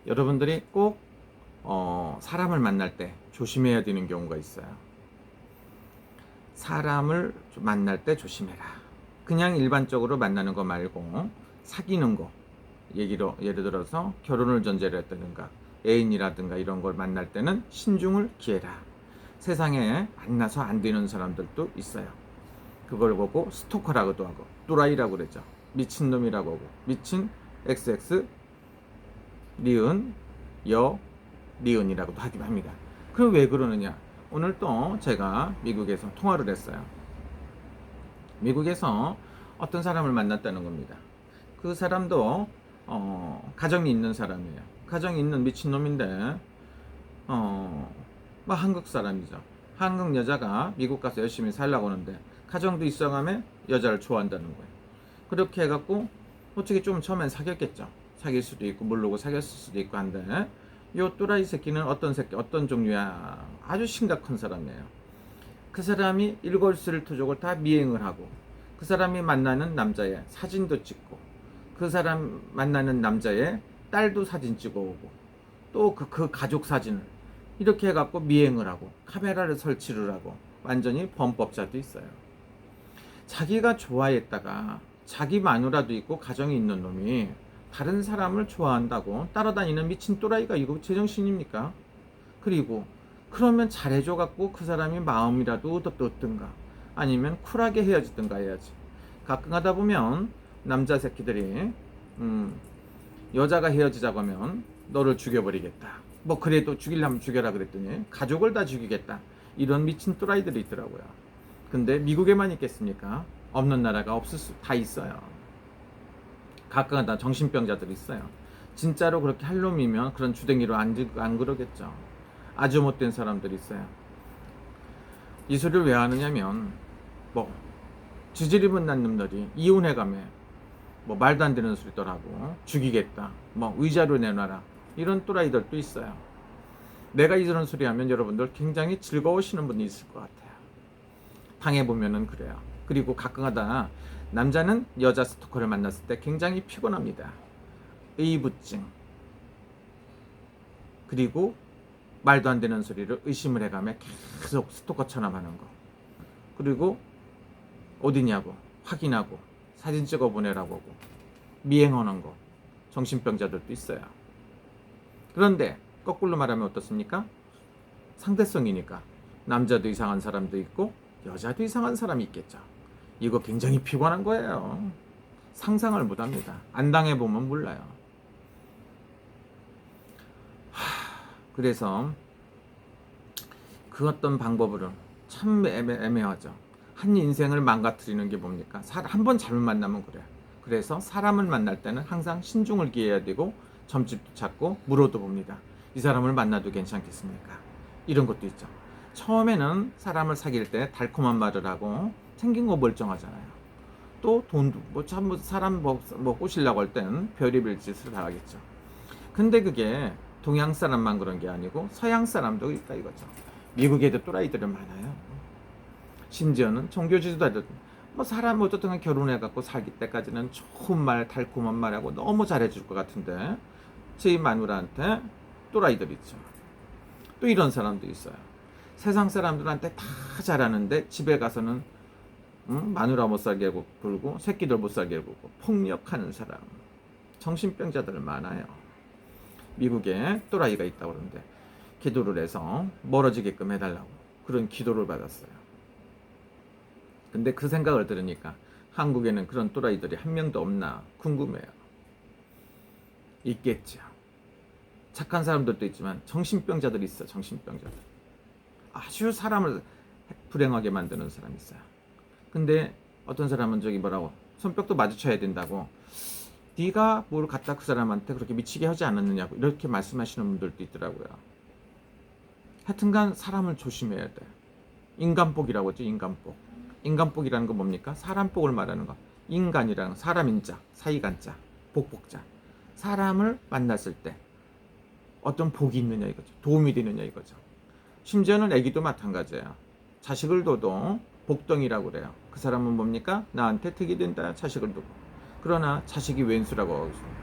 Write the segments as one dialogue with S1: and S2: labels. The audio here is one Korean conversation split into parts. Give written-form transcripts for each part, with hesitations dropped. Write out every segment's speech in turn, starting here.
S1: 여러분들이 꼭 사람을 만날 때 조심해야 되는 경우가 있어요. 사람을 만날 때 조심해라. 그냥 일반적으로 만나는 거 말고 사귀는 거, 예를 들어서 결혼을 전제로 했다든가 애인이라든가 이런 걸 만날 때는 신중을 기해라. 세상에 만나서 안 되는 사람들도 있어요. 그걸 보고 스토커라고도 하고 또라이라고 그러죠. 미친놈이라고 하고 미친 XX 리은 여 리은이라고도 하기도 합니다. 그럼 왜 그러느냐? 오늘 또 제가 미국에서 통화를 했어요. 미국에서 어떤 사람을 만났다는 겁니다. 그 사람도 가정이 있는 사람이에요. 가정이 있는 미친놈인데 뭐 한국 사람이죠. 한국 여자가 미국 가서 열심히 살라고 하는데 가정도 있어가며 여자를 좋아한다는 거예요. 그렇게 해갖고 어떻게 좀 처음엔 사귀었겠죠. 사귈 수도 있고 모르고 사귀었을 수도 있고 한데 요 또라이 새끼는 어떤 종류야? 아주 심각한 사람이에요. 그 사람이 일거수일투족을 다 미행을 하고 그 사람이 만나는 남자의 사진도 찍고 그 사람 만나는 남자의 딸도 사진 찍어오고 또 그 가족 사진을 이렇게 해갖고 미행을 하고 카메라를 설치를 하고 완전히 범법자도 있어요. 자기가 좋아했다가 자기 마누라도 있고 가정이 있는 놈이 다른 사람을 좋아한다고 따라다니는 미친 또라이가 이거 제정신입니까? 그리고 그러면 잘해줘갖고 그 사람이 마음이라도 얻든가 아니면 쿨하게 헤어지든가 해야지. 가끔 하다 보면 남자 새끼들이 여자가 헤어지자고 하면 너를 죽여버리겠다. 뭐 그래도 죽이려면 죽여라 그랬더니 가족을 다 죽이겠다. 이런 미친 또라이들이 있더라고요. 근데 미국에만 있겠습니까? 없는 나라가 없을 수 다 있어요. 가끔 다 정신병자들이 있어요. 진짜로 그렇게 할 놈이면 그런 주댕이로 안 그러겠죠. 아주 못된 사람들이 있어요. 이 소리를 왜 하느냐면 뭐 지질이 못난 놈들이 이혼해가며 뭐 말도 안 되는 소리더라고 죽이겠다 뭐 의자로 내놔라 이런 또라이들도 있어요. 내가 이런 소리 하면 여러분들 굉장히 즐거우시는 분이 있을 것 같아요. 당해보면은 그래요. 그리고 가끔가다 남자는 여자 스토커를 만났을 때 굉장히 피곤합니다. 의부증 그리고 말도 안 되는 소리를 의심을 해가며 계속 스토커처럼 하는 거 그리고 어디냐고 확인하고 사진 찍어 보내라고 하고 미행하는 거 정신병자들도 있어요. 그런데 거꾸로 말하면 어떻습니까? 상대성이니까 남자도 이상한 사람도 있고 여자도 이상한 사람이 있겠죠. 이거 굉장히 피곤한 거예요. 상상을 못합니다. 안 당해보면 몰라요. 그래서 그 어떤 방법으로는 참 애매하죠. 한 인생을 망가뜨리는 게 뭡니까? 한 번 잘못 만나면 그래요. 그래서 사람을 만날 때는 항상 신중을 기해야 되고 점집도 찾고 물어도 봅니다. 이 사람을 만나도 괜찮겠습니까? 이런 것도 있죠. 처음에는 사람을 사귈 때 달콤한 말을 하고 생긴 거 멀쩡하잖아요. 또 돈도 참 사람 꼬시려고 할 때는 별의별 짓을 다 하겠죠. 근데 그게 동양 사람만 그런 게 아니고 서양 사람도 있다 이거죠. 미국에도 또라이들은 많아요. 심지어는 종교 지도자들 뭐 사람 어쨌든 결혼해갖고 살기 때까지는 좋은 말 달콤한 말하고 너무 잘해줄 것 같은데 제 마누라한테 또라이들 있죠. 또 이런 사람도 있어요. 세상 사람들한테 다 잘하는데 집에 가서는 마누라 못 살게 굴고 새끼들 못 살게 굴고 폭력하는 사람 정신병자들 많아요. 미국에 또라이가 있다고 그러는데 기도를 해서 멀어지게끔 해달라고 그런 기도를 받았어요. 근데 그 생각을 들으니까 한국에는 그런 또라이들이 한 명도 없나 궁금해요. 있겠죠. 착한 사람들도 있지만 정신병자들이 있어. 정신병자들 아주 사람을 불행하게 만드는 사람이 있어요. 근데 어떤 사람은 저기 뭐라고 손뼉도 마주쳐야 된다고 네가 뭘 갖다 그 사람한테 그렇게 미치게 하지 않았느냐고 이렇게 말씀하시는 분들도 있더라고요. 하여튼간 사람을 조심해야 돼. 인간복이라고 하죠. 인간복. 인간복이라는 건 뭡니까? 사람복을 말하는 거. 인간이라는 사람 인자, 사이간자, 복복자. 사람을 만났을 때 어떤 복이 있느냐 이거죠. 도움이 되느냐 이거죠. 심지어는 애기도 마찬가지예요. 자식을 둬도 복덩이라고 그래요. 그 사람은 뭡니까? 나한테 득이 된다. 자식을 두고. 그러나 자식이 왼수라고 하고 있어요.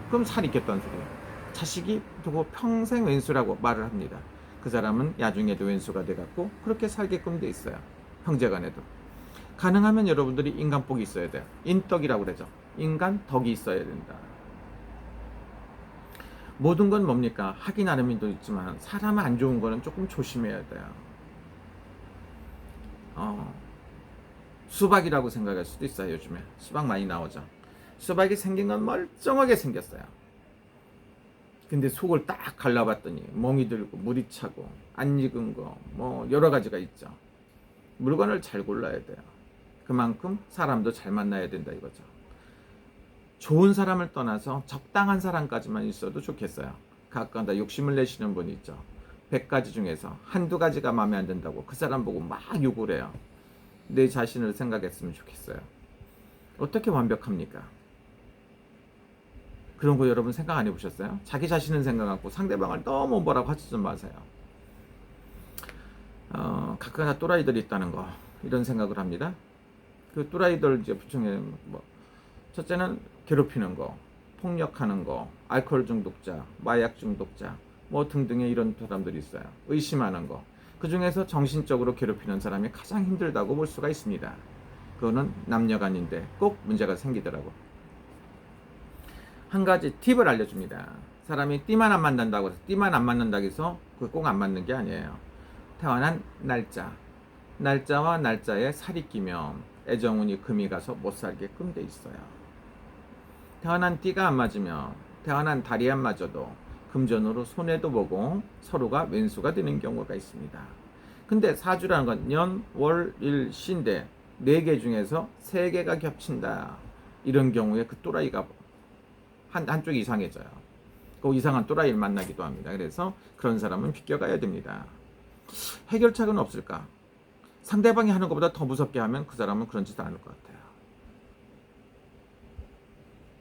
S1: 그럼 살이 있겠다는 소리예요. 자식이 보고 평생 왼수라고 말을 합니다. 그 사람은 나중에도 왼수가 돼갖고 그렇게 살게끔 돼 있어요. 형제간에도. 가능하면 여러분들이 인간복이 있어야 돼요. 인덕이라고 그러죠. 인간 덕이 있어야 된다. 모든 건 뭡니까? 하기 나름도 있지만 사람 안 좋은 거는 조금 조심해야 돼요. 수박이라고 생각할 수도 있어요. 요즘에 수박 많이 나오죠. 수박이 생긴 건 멀쩡하게 생겼어요. 근데 속을 딱 갈라봤더니 멍이 들고 물이 차고 안 익은 거 뭐 여러 가지가 있죠. 물건을 잘 골라야 돼요. 그만큼 사람도 잘 만나야 된다 이거죠. 좋은 사람을 떠나서 적당한 사람까지만 있어도 좋겠어요. 가끔가다 욕심을 내시는 분이 있죠. 100가지 중에서 한두 가지가 마음에 안 든다고 그 사람 보고 막 욕을 해요. 내 자신을 생각했으면 좋겠어요. 어떻게 완벽합니까? 그런 거 여러분 생각 안 해보셨어요? 자기 자신은 생각하고 상대방을 너무 뭐라고 하지 좀 마세요. 가끔가다 또라이들이 있다는 거 이런 생각을 합니다. 그 또라이들 이제 중에 뭐 첫째는 괴롭히는 거, 폭력하는 거, 알코올 중독자, 마약 중독자 뭐 등등의 이런 사람들이 있어요. 의심하는 거. 그 중에서 정신적으로 괴롭히는 사람이 가장 힘들다고 볼 수가 있습니다. 그거는 남녀간인데 꼭 문제가 생기더라고. 한 가지 팁을 알려줍니다. 사람이 띠만 안 만난다고 해서 띠만 안 맞는다고 해서 그거 꼭 안 맞는 게 아니에요. 태어난 날짜와 날짜에 살이 끼면 애정운이 금이 가서 못 살게끔 돼 있어요. 태어난 띠가 안 맞으면 태어난 달이 안 맞아도 금전으로 손해도 보고 서로가 왼수가 되는 경우가 있습니다. 근데 사주라는 건 년, 월, 일, 시인데 4개 중에서 3개가 겹친다. 이런 경우에 그 또라이가 한쪽이 이상해져요. 그 이상한 또라이를 만나기도 합니다. 그래서 그런 사람은 비껴가야 됩니다. 해결책은 없을까? 상대방이 하는 것보다 더 무섭게 하면 그 사람은 그런 짓을 안 할 것 같아요.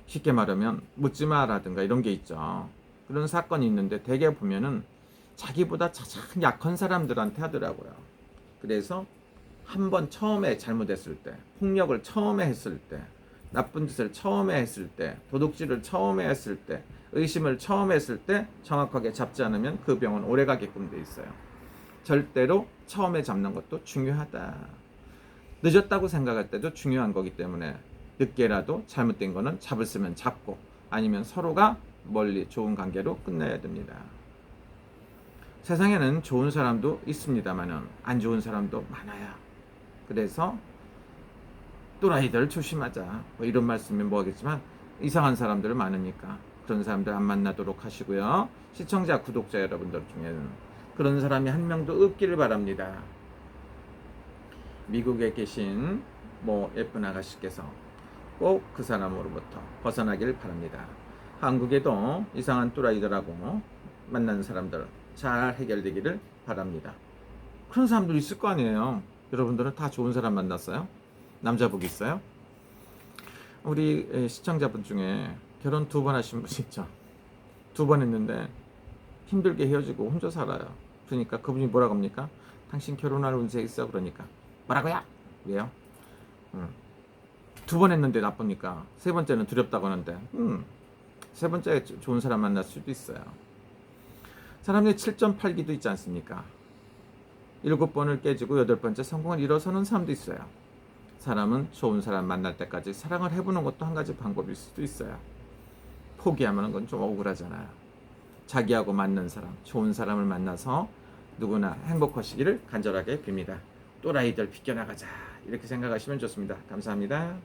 S1: 쉽게 말하면 묻지마라든가 이런 게 있죠. 그런 사건이 있는데 대개 보면은 자기보다 가장 약한 사람들한테 하더라고요. 그래서 한번 처음에 잘못했을 때, 폭력을 처음에 했을 때, 나쁜 짓을 처음에 했을 때, 도둑질을 처음에 했을 때, 의심을 처음에 했을 때 정확하게 잡지 않으면 그 병은 오래가게끔 돼 있어요. 절대로 처음에 잡는 것도 중요하다. 늦었다고 생각할 때도 중요한 거기 때문에 늦게라도 잘못된 거는 잡았으면 잡고 아니면 서로가 멀리 좋은 관계로 끝내야 됩니다. 세상에는 좋은 사람도 있습니다만은 안 좋은 사람도 많아요. 그래서 또라이들 조심하자. 뭐 이런 말씀이 뭐겠지만 이상한 사람들 많으니까 그런 사람들 안 만나도록 하시고요. 시청자, 구독자 여러분들 중에는 그런 사람이 한 명도 없기를 바랍니다. 미국에 계신 뭐 예쁜 아가씨께서 꼭 그 사람으로부터 벗어나길 바랍니다. 한국에도 이상한 또라이들하고 만나는 사람들 잘 해결되기를 바랍니다. 그런 사람들 있을 거 아니에요. 여러분들은 다 좋은 사람 만났어요? 남자복 있어요? 우리 시청자분 중에 결혼 2번 하신 분 있죠. 2번 했는데 힘들게 헤어지고 혼자 살아요. 그러니까 그분이 뭐라고 합니까? 당신 결혼할 운세 있어? 그러니까 뭐라고요? 왜요? 2번 했는데 나쁘니까 3번째는 두렵다고 하는데 3번째 좋은 사람 만날 수도 있어요. 사람들이 7.8기도 있지 않습니까? 7번을 깨지고 8번째 성공을 일어서는 사람도 있어요. 사람은 좋은 사람 만날 때까지 사랑을 해보는 것도 한 가지 방법일 수도 있어요. 포기하면 그건 좀 억울하잖아요. 자기하고 맞는 사람, 좋은 사람을 만나서 누구나 행복하시기를 간절하게 빕니다. 또라이들 비껴나가자 이렇게 생각하시면 좋습니다. 감사합니다.